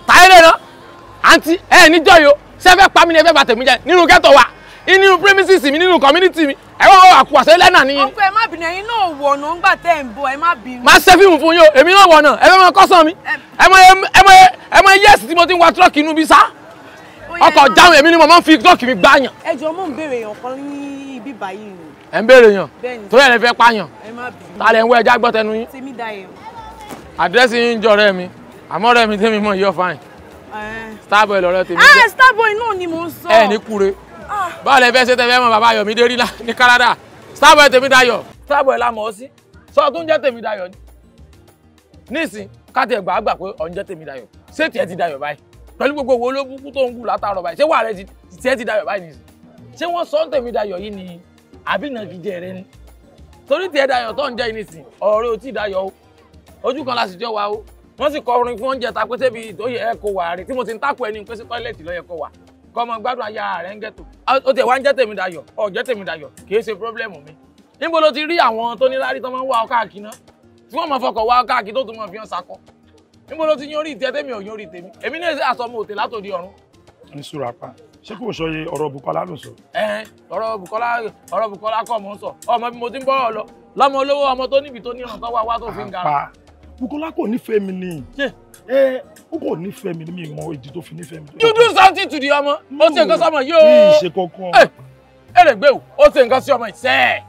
táyé lè ná àǹtí ẹ níjọ́ yo ṣé fẹ́ pa mí ni ẹ fẹ́ bà tèmi jẹ́ nínú ghetto wa nínú premises mi nínú community mi ẹ wá àkú àṣẹ lẹ́nà nìyí. ọkọ ẹ má bínú ẹ̀yin náà wọ̀nà ńgbà tẹ́ ń bọ̀ ẹ má bínú. má ṣe fíìmù fún yín o èmi náà wọ̀nà ẹ fẹ́ mọ kọ́sàn mi ẹ mọ yẹ́sì tí mo ti ń wa tírọ́ọ̀kì inú bí sá ọkọ̀ jáwé èmi ni mo máa ń fi tírọ́ọ̀kì mi gbáyàn. ẹ jọ mò ń béèrè èèyàn kan ní ibi báyìí ni. ẹ ń béèrè yàn torí ẹ lè fẹ́ pààyàn ẹ má bínú. ta lẹ ń wọ ẹja gbọ́ tẹnu yín. tèmi dayọ̀. àdírẹ́sì yín ń jọ ọ̀rẹ́ mi àmọ́ ọ̀rẹ́ mi tẹ́mi mọ̀ yọ fáìn. Starboy lọ̀rẹ́ tèmi jẹ́. Starboy náà ni mo ń sọ. ẹ ní kúre báwo lẹ fẹ́ ṣe tẹ́fẹ́ mọ bàbá Yọ̀mídé rí ní Canada Starboy Tèmídayọ̀ Starboy la mọ̀ ọ́ sí sọ tún jẹ́ Tèmídayọ̀ ni nísìn káti ẹ̀gbà àgbà pé ọ̀ ń jẹ́ Tèmídayọ̀ ṣé tiẹ̀ ti dayọ̀ báyìí pẹ̀lú gbogbo owó olóbùkún tó ń gùn látàrọ̀ báyìí ṣé wà rẹ tiẹ̀ ti dayọ̀ báyìí nìsín ṣé wọ́n sọ Tèmídayọ̀ yìí ni àbí náà kìí jẹ rẹ ni torí tiẹ̀ dayọ̀ tó ń jẹ́ nísìn ọ̀rẹ́ ò tí dayọ̀ o ojú kan la sì jọ wa o wọ́n sì kọ orin fún oúnjẹ ta pé sébi tó yẹ ẹ kó wà rè tí mo ti ń tákù ẹni pé sí tọ́ílẹ̀tì ló yẹ kó wà kọ́ ọmọ gbádùn aya rẹ̀ ń gẹ́tò ó tẹ̀ wá ń jẹ́ Tèmídayọ̀ ọ̀ jẹ́ Tèmídayọ̀ kìí ṣe pírọ́blẹ́mù mi níbo ló ti rí àwọn tó ní lárí tó máa ń wá ọ káàkiri náà tí wọ́n máa fọkọ̀ wá ọ káàkiri tó tún máa fi hàn sakọ níbo ló ti yan orí ìtẹ́ tèmi ò yan orí tèmi èmi náà ṣe àsọmọ òtè látòdì ọ̀run. ní sùúrù apá ṣé kò sọ yẹ ọ̀rọ̀ Bùkọ́lá ló sọ. ọ̀rọ̀ Bùkọ́lá kọ́ mò ń sọ ọmọ bí mo ti ń bọ́rọ̀ lọ lọ́mọ olówó ọmọ tó níbi tó ní ìràn tó wá wá tó fi ń gara. Bùkọ́lá kò nífẹ̀ẹ́ mi ni ó kò nífẹ̀ẹ́ mi ni mi mọ ìdí tó fi nífẹ̀ẹ́ mi. you do something to the ọmọ ó ṣe nǹkan sọmọ yóò. mi ì ṣe kankan. ẹ lè gbé o ó ṣe nǹkan sí ọmọ ìṣe